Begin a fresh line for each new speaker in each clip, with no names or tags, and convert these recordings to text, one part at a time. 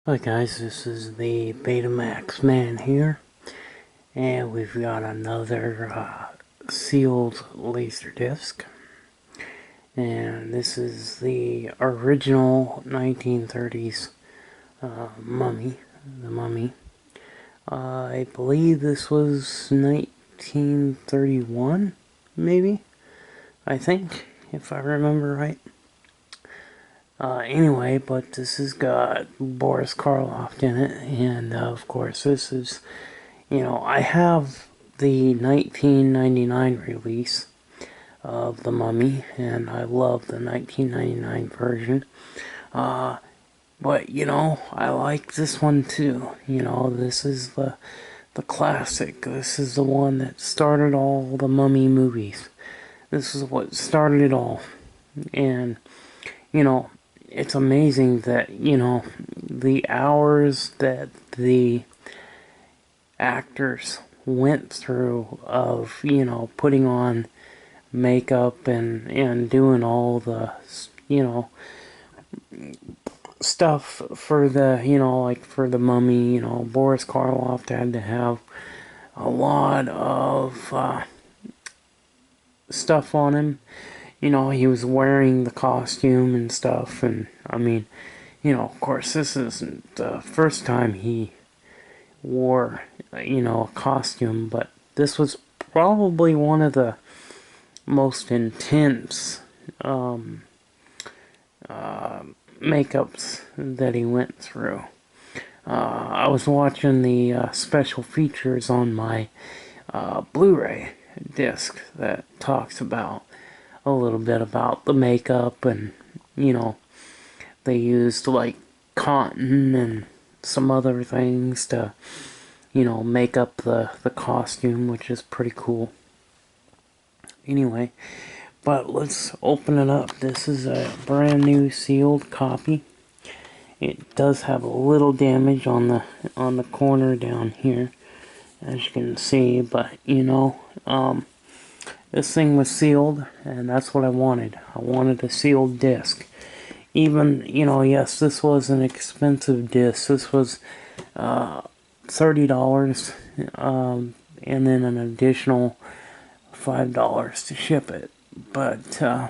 Hi guys, this is the Betamax man here, and we've got another sealed LaserDisc, and this is the original 1930s Mummy, the Mummy. I believe this was 1931, maybe, I think, if I remember right. Anyway, but this has got Boris Karloff in it, and of course this is, I have the 1999 release of The Mummy, and I love the 1999 version. But, I like this one too. This is the classic. This is the one that started all the Mummy movies. This is what started it all. And, you know, it's amazing that, the hours that the actors went through of, putting on makeup and doing all the, stuff for the, like for the Mummy, Boris Karloff had to have a lot of stuff on him. He was wearing the costume and stuff, and I mean, of course, this isn't the first time he wore, a costume, but this was probably one of the most intense makeups that he went through. I was watching the special features on my Blu-ray disc that talks about a little bit about the makeup, and they used like cotton and some other things to make up the costume, which is pretty cool. Anyway, but let's open it up. This is a brand new sealed copy. It does have a little damage on the corner down here, as you can see, but this thing was sealed, and that's what I wanted. I wanted a sealed disc. Even, yes, this was an expensive disc. This was $30, and then an additional $5 to ship it. But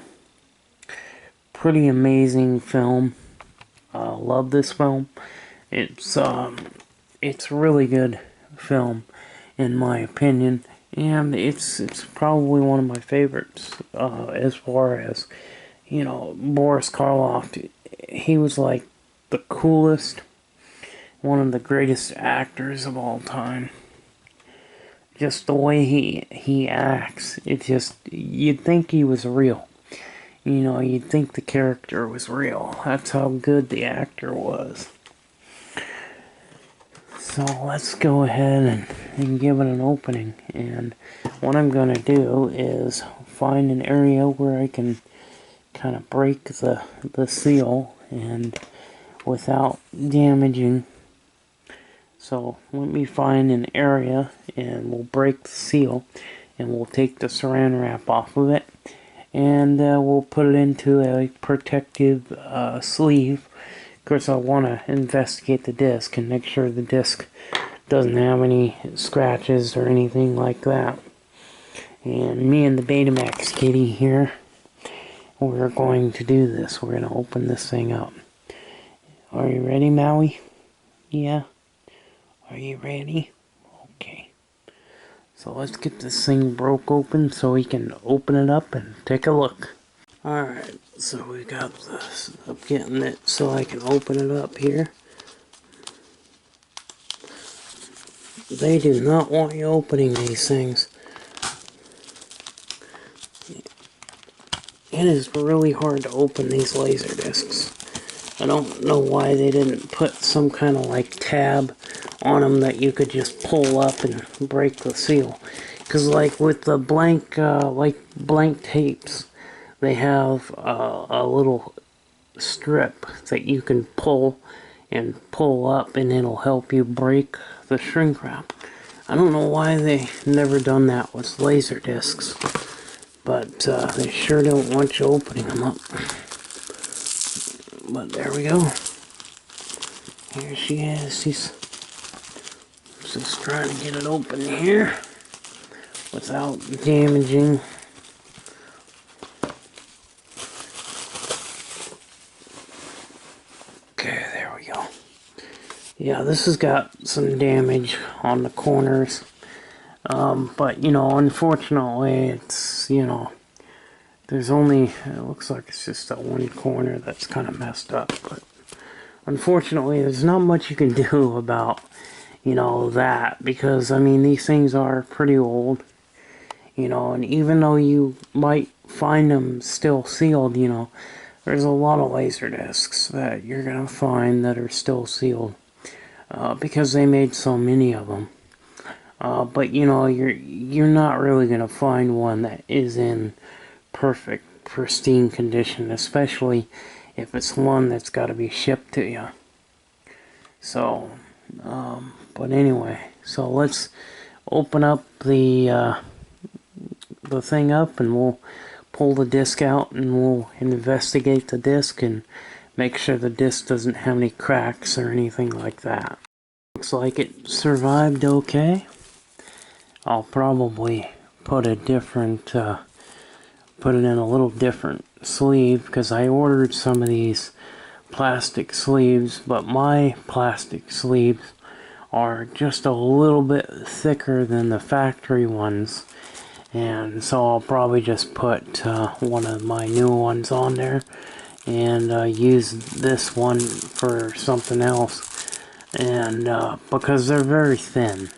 pretty amazing film. Love this film. It's really good film, in my opinion, and it's probably one of my favorites. As far as Boris Karloff, he was like the coolest, one of the greatest actors of all time. Just the way he acts, it just, you'd think he was real. You'd think the character was real. That's how good the actor was. So let's go ahead and give it an opening. And what I'm going to do is find an area where I can kind of break the seal and without damaging. So let me find an area, and we'll break the seal, and we'll take the saran wrap off of it, and we'll put it into a protective sleeve. Of course, I want to investigate the disc and make sure the disc doesn't have any scratches or anything like that. And me and the Betamax kitty here, we're going to do this. We're going to open this thing up. Are you ready, Maui? Yeah? Are you ready? Okay. So let's get this thing broke open so we can open it up and take a look. Alright, so we got this. I'm getting it so I can open it up here. They do not want you opening these things. It is really hard to open these laser discs. I don't know why they didn't put some kind of like tab on them that you could just pull up and break the seal. Because like with the blank tapes, they have a little strip that you can pull up, and it'll help you break the shrink wrap. I don't know why they never done that with laser discs, but they sure don't want you opening them up. But there we go. Here she is. She's just trying to get it open here without damaging. Okay, there we go. Yeah, this has got some damage on the corners. But, you know, unfortunately, it's, you know, there's only, it looks like it's just that one corner that's kind of messed up. But unfortunately, there's not much you can do about, you know, that. Because, I mean, these things are pretty old. You know, and even though you might find them still sealed, you know, there's a lot of LaserDiscs that you're going to find that are still sealed. Because they made so many of them. But you know, you're not really gonna find one that is in perfect, pristine condition, especially if it's one that's got to be shipped to you. So, but anyway, so let's open up the thing up, and we'll pull the disc out, and we'll investigate the disc and make sure the disc doesn't have any cracks or anything like that. Looks like it survived okay. I'll probably put a different, put it in a little different sleeve, because I ordered some of these plastic sleeves, but my plastic sleeves are just a little bit thicker than the factory ones, and so I'll probably just put one of my new ones on there and use this one for something else. And because they're very thin,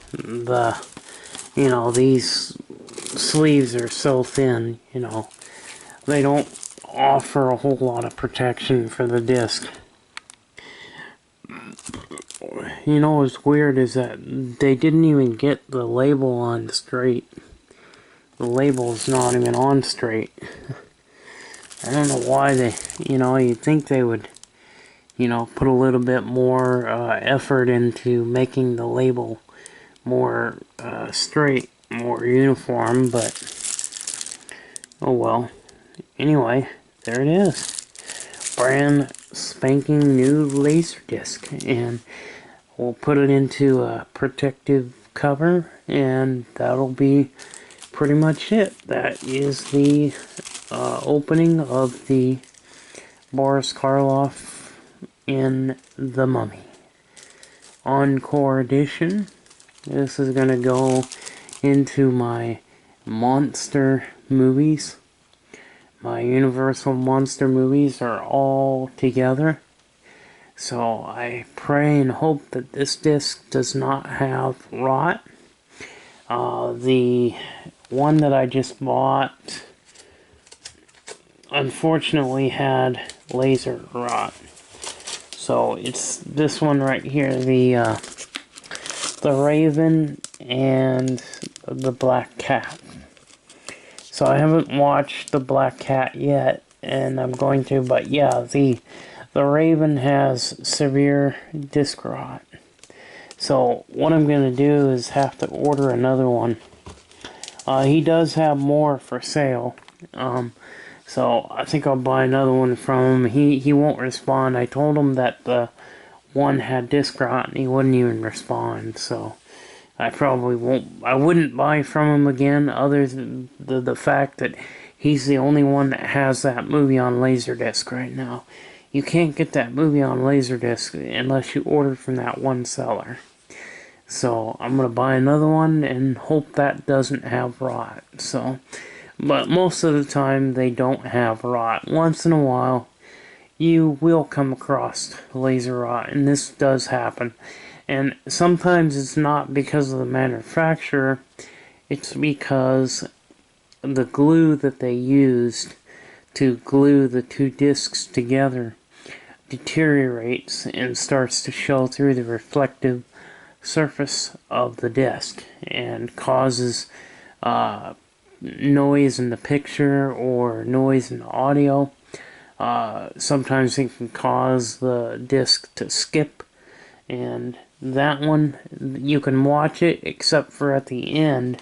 you know, these sleeves are so thin, you know, they don't offer a whole lot of protection for the disc. You know what's weird is that they didn't even get the label on straight. The label's not even on straight. I don't know why they, you know, you'd think they would, you know, put a little bit more effort into making the label more straight, more uniform, but oh well. Anyway, there it is. Brand spanking new LaserDisc, and we'll put it into a protective cover, and that'll be pretty much it. That is the opening of the Boris Karloff in The Mummy Encore Edition. This is going to go into my monster movies. My Universal monster movies are all together. So I pray and hope that this disc does not have rot. The one that I just bought unfortunately had laser rot. So it's this one right here, the Raven and the Black Cat. So I haven't watched the Black Cat yet, and I'm going to, but yeah, the Raven has severe disc rot. So what I'm going to do is have to order another one. He does have more for sale. So I think I'll buy another one from him. He won't respond. I told him that the one had disc rot and he wouldn't even respond. So I probably won't. I wouldn't buy from him again, other than the fact that he's the only one that has that movie on LaserDisc right now. You can't get that movie on LaserDisc unless you order from that one seller. So I'm going to buy another one and hope that doesn't have rot. So, but most of the time they don't have rot. Once in a while you will come across laser rot, and this does happen. And sometimes it's not because of the manufacturer, it's because the glue that they used to glue the two discs together deteriorates and starts to show through the reflective surface of the disc and causes noise in the picture or noise in the audio. Sometimes it can cause the disc to skip, and that one, you can watch it except for at the end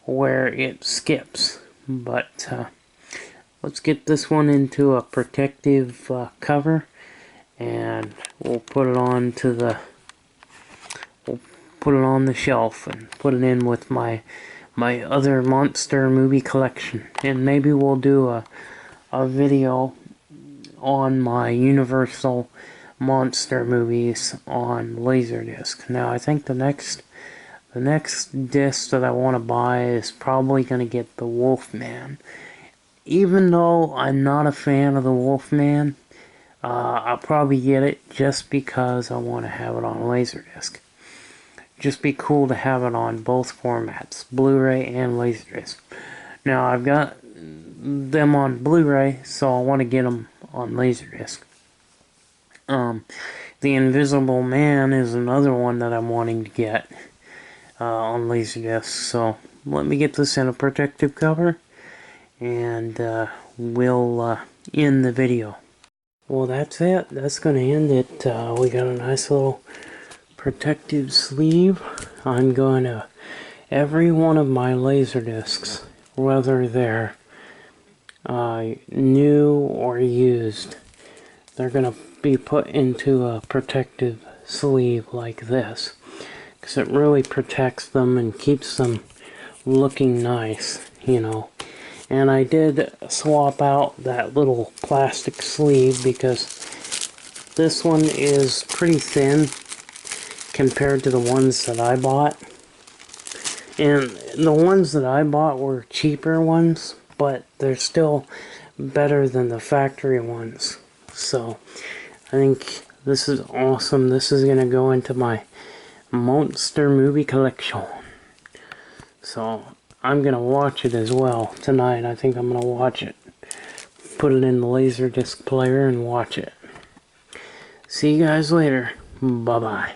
where it skips. But let's get this one into a protective cover, and we'll put it on to the shelf and put it in with my other monster movie collection. And maybe we'll do a video on my Universal monster movies on LaserDisc. Now I think the next disc that I want to buy is probably going to get the Wolfman. Even though I'm not a fan of the Wolfman, I'll probably get it just because I want to have it on LaserDisc. Just be cool to have it on both formats, Blu-ray and LaserDisc. Now I've got them on Blu-ray, so I want to get them on LaserDisc. The Invisible Man is another one that I'm wanting to get on LaserDisc. So let me get this in a protective cover, and we'll end the video. Well, that's it. That's going to end it. We got a nice little protective sleeve. I'm going to, every one of my LaserDiscs, whether they're new or used, they're going to be put into a protective sleeve like this, because it really protects them and keeps them looking nice, you know. And I did swap out that little plastic sleeve because this one is pretty thin compared to the ones that I bought. And the ones that I bought were cheaper ones, but they're still better than the factory ones. So I think this is awesome. This is going to go into my monster movie collection. So I'm going to watch it as well tonight. I think I'm going to watch it. Put it in the LaserDisc player and watch it. See you guys later. Bye-bye.